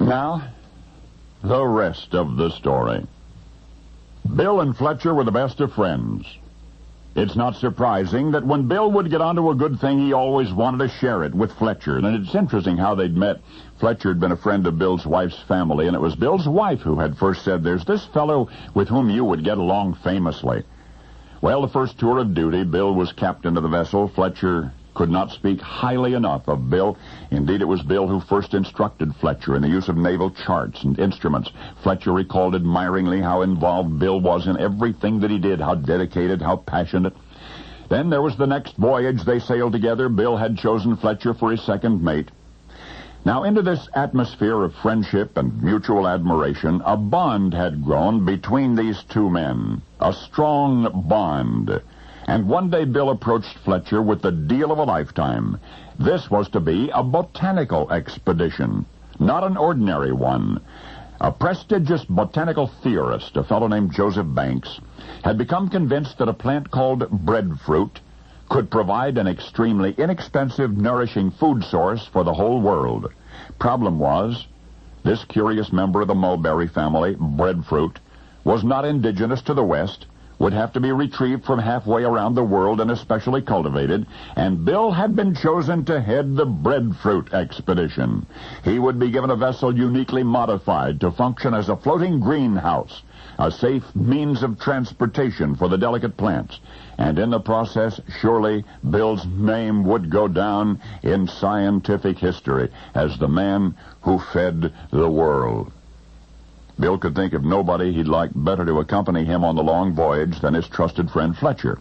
Now, the rest of the story. Bill and Fletcher were the best of friends. It's not surprising that when Bill would get onto a good thing, he always wanted to share it with Fletcher. And it's interesting how they'd met. Fletcher had been a friend of Bill's wife's family, and it was Bill's wife who had first said, "There's this fellow with whom you would get along famously." Well, the first tour of duty, Bill was captain of the vessel. Fletcher could not speak highly enough of Bill. Indeed, it was Bill who first instructed Fletcher in the use of naval charts and instruments. Fletcher recalled admiringly how involved Bill was in everything that he did, how dedicated, how passionate. Then there was the next voyage they sailed together. Bill had chosen Fletcher for his second mate. Now, into this atmosphere of friendship and mutual admiration, a bond had grown between these two men, a strong bond. And one day Bill approached Fletcher with the deal of a lifetime. This was to be a botanical expedition, not an ordinary one. A prestigious botanical theorist, a fellow named Joseph Banks, had become convinced that a plant called breadfruit could provide an extremely inexpensive, nourishing food source for the whole world. Problem was, this curious member of the mulberry family, breadfruit, was not indigenous to the West, would have to be retrieved from halfway around the world and especially cultivated, and Bill had been chosen to head the breadfruit expedition. He would be given a vessel uniquely modified to function as a floating greenhouse, a safe means of transportation for the delicate plants, and in the process, surely Bill's name would go down in scientific history as the man who fed the world. Bill could think of nobody he'd like better to accompany him on the long voyage than his trusted friend Fletcher.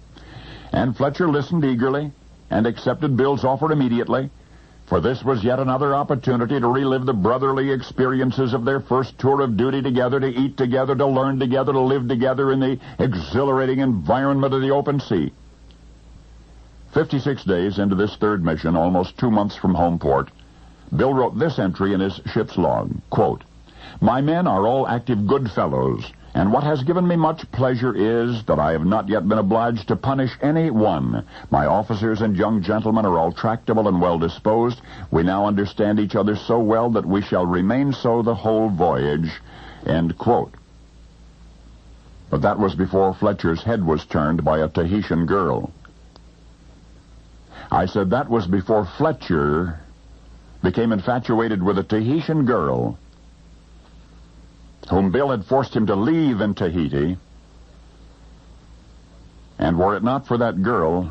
And Fletcher listened eagerly and accepted Bill's offer immediately, for this was yet another opportunity to relive the brotherly experiences of their first tour of duty together, to eat together, to learn together, to live together in the exhilarating environment of the open sea. 56 days into this third mission, almost 2 months from home port, Bill wrote this entry in his ship's log, quote, "My men are all active good fellows, and what has given me much pleasure is that I have not yet been obliged to punish any one. My officers and young gentlemen are all tractable and well-disposed. We now understand each other so well that we shall remain so the whole voyage." End quote. But that was before Fletcher's head was turned by a Tahitian girl. I said that was before Fletcher became infatuated with a Tahitian girl whom Bill had forced him to leave in Tahiti. And were it not for that girl,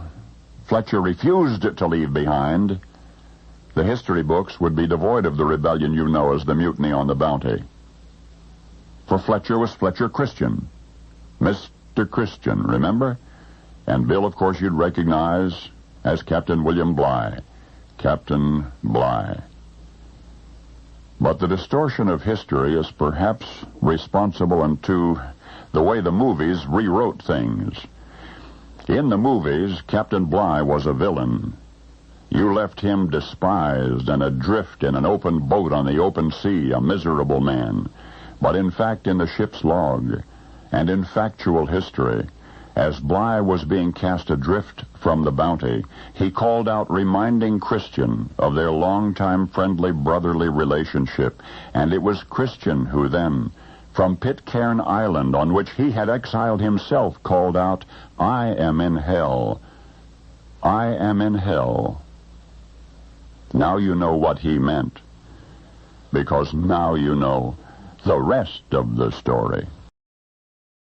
Fletcher refused to leave behind, the history books would be devoid of the rebellion you know as the Mutiny on the Bounty. For Fletcher was Fletcher Christian, Mr. Christian, remember? And Bill, of course, you'd recognize as Captain William Bligh, Captain Bligh. But the distortion of history is perhaps responsible unto the way the movies rewrote things. In the movies, Captain Bligh was a villain. You left him despised and adrift in an open boat on the open sea, a miserable man. But in fact, in the ship's log, and in factual history, as Bligh was being cast adrift from the Bounty, he called out reminding Christian of their long-time friendly brotherly relationship, and it was Christian who then, from Pitcairn Island, on which he had exiled himself, called out, "I am in hell. I am in hell." Now you know what he meant, because now you know the rest of the story.